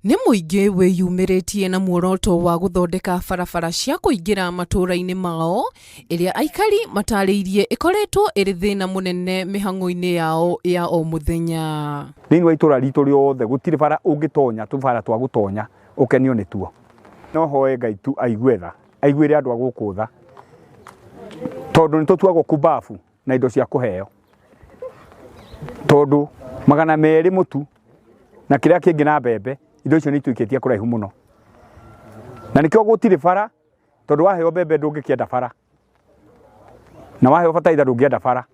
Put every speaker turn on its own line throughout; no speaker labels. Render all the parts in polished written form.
Nĩ mũingĩ wĩyumĩrĩtie na muoroto wa gũthondeka barabara cia kũingĩra matũũra-inĩ mao, ĩrĩa aikari matarĩirie ĩkoretwo ĩrĩ thĩna mũnene mĩhang'o-inĩ yao ya o mũthenya.
Thĩinĩ wa itũũra ritũ rĩothe gũtirĩ bara ũngĩtonya tũbara twa gũtonya ũkenio nĩ tuo. No hoe Ngai tu aigue tha, aiguĩre andũ a gũkũ tha, tondũ nĩ tũtuagwo kumbabu na indo cia kũheo, tondũ 200 mũtu na kĩrĩa kĩngĩ na mbembe, indo icio nĩ ituĩkĩtie kũraihu mũno. Na nĩkĩo gũtirĩ bara, tondũ waheo mbembe ndũngĩkĩenda bara, na waheo bataraitha ndũngĩenda bara.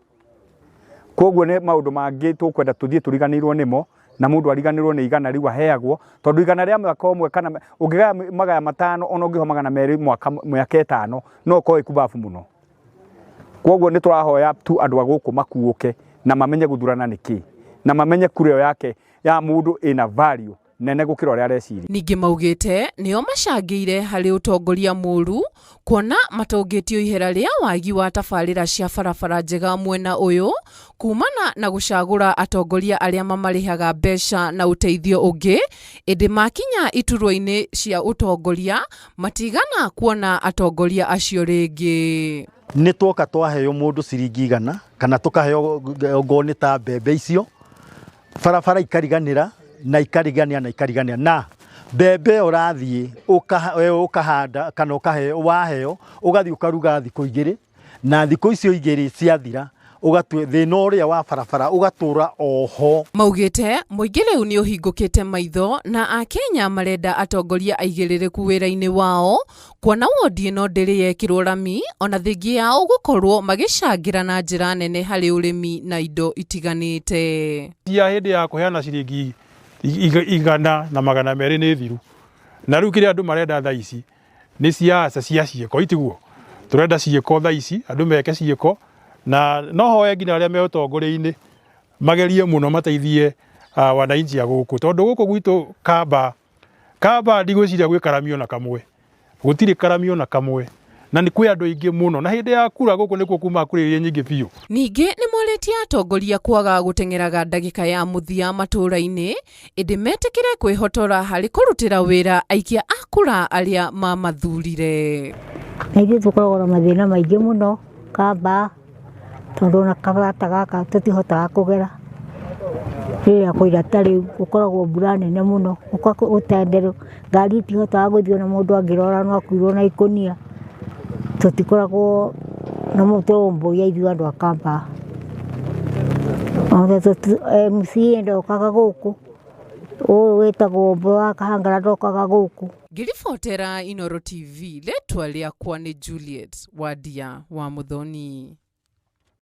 Koguo nĩ maũndũ mangĩ tũkwenda tũthiĩ tũriganĩrwo nĩmo, na mũndũ ariganĩrwo nĩ igana rĩu aheagwo, tondũ igana rĩa mwaka ũmwe kana ũngĩgaya magaya 5 ona ũngĩho 200 mĩaka 5 no ũkorwo kumbabu mũno. Koguo nĩ tũrahoya tu andũ a gũkũ makuũke na mamenye gũthurana nĩkĩ, na mamenye kura ĩyo yake ya mũndũ ĩna value nene gũkĩra ũrĩa areciria.
Ningĩ maugĩte nĩo macangĩire harĩ ũtongoria mũũru, kuona matongĩtio ihera rĩa wagi wa tabarĩra cia barabara njega mwena ũyũ, kumana na gũcagũra atongoria arĩa mamarĩhaga mbeca na ũteithio ũngĩ, ĩndĩ makinya iturwa-inĩ cia ũtongoria matigana kuona atongoria acio rĩngĩ.
Nĩ twoka twaheo mũndũ ciringi 100 kana tũkaheo ngoni ta mbembe icio, barabara ikariganĩra na ikariganĩra na mbembe ũrathiĩ ũkahanda kana waheo ũgathiĩ ũkaruga thikũ 2 na thikũ icio 2 ciathira thĩna ũrĩa wa barabara ũgatũra oho.
Maugĩte mũingĩ rĩu nĩ ũhingũkĩte maitho na Akenya marenda atongoria aigĩrĩrĩku wĩra-inĩ wao, kuona wondi ĩno ndĩrĩ yekĩrwo rami ona thengia yao gũkorwo magĩcangĩra na njĩra nene harĩ ũrĩmi na indo itiganĩte.
Cia hĩndĩ ya kũheana ciringi 100 na 200 nĩ thiru, na rĩu kĩrĩa andũ marenda thaa ici nĩ siasa cia ciĩko, itiguo tũrenda ciĩko thaa ici, andũ meke ciĩko, na no hoe nginya arĩa me ũtongoria-inĩ magerie mũno mateithie wananchi a gũkũ, tondũ gũkũ gwitũ kamba ndigwĩciria gwĩ karamio na kamwe, gũtirĩ karamio na kamwe, na nĩ kwĩ andũ aingĩ mũno, na hĩndĩ ya kura gũkũ nĩkuo kuma kũrĩ iria nyingĩ biũ.
Ningĩ nĩ morĩtie atongoria kwaga gũteng'eraga ndagĩka ya mũthia matũũra-inĩ, ĩndĩ metĩkĩre kwĩhotora harĩ kũrutĩra wĩra aikia a kura arĩa mamathurire.
Na ithuĩ tũkoragwo na mathĩna maingĩ mũno, kamba tondũ na kabarata gaka tũtihotaga kũgera. Rĩrĩa kwĩra ta rĩu gũkoragwo mbura nene mũno, ũtenderũ, ngari itihotaga gũthiĩ na mũndũ angĩrora no akuirwo na ikũnia. Tũtikoragwo na mũtũrũmbũiya ithuĩ andũ a kamba. MC ndokaga gũkũ, ũyũ wĩtagwo Mbũ wa Kahangara ndokaga gũkũ.
Ngĩribotera Inooro TV, rĩtwa rĩakwa nĩ Juliet Wandia wa Muthoni.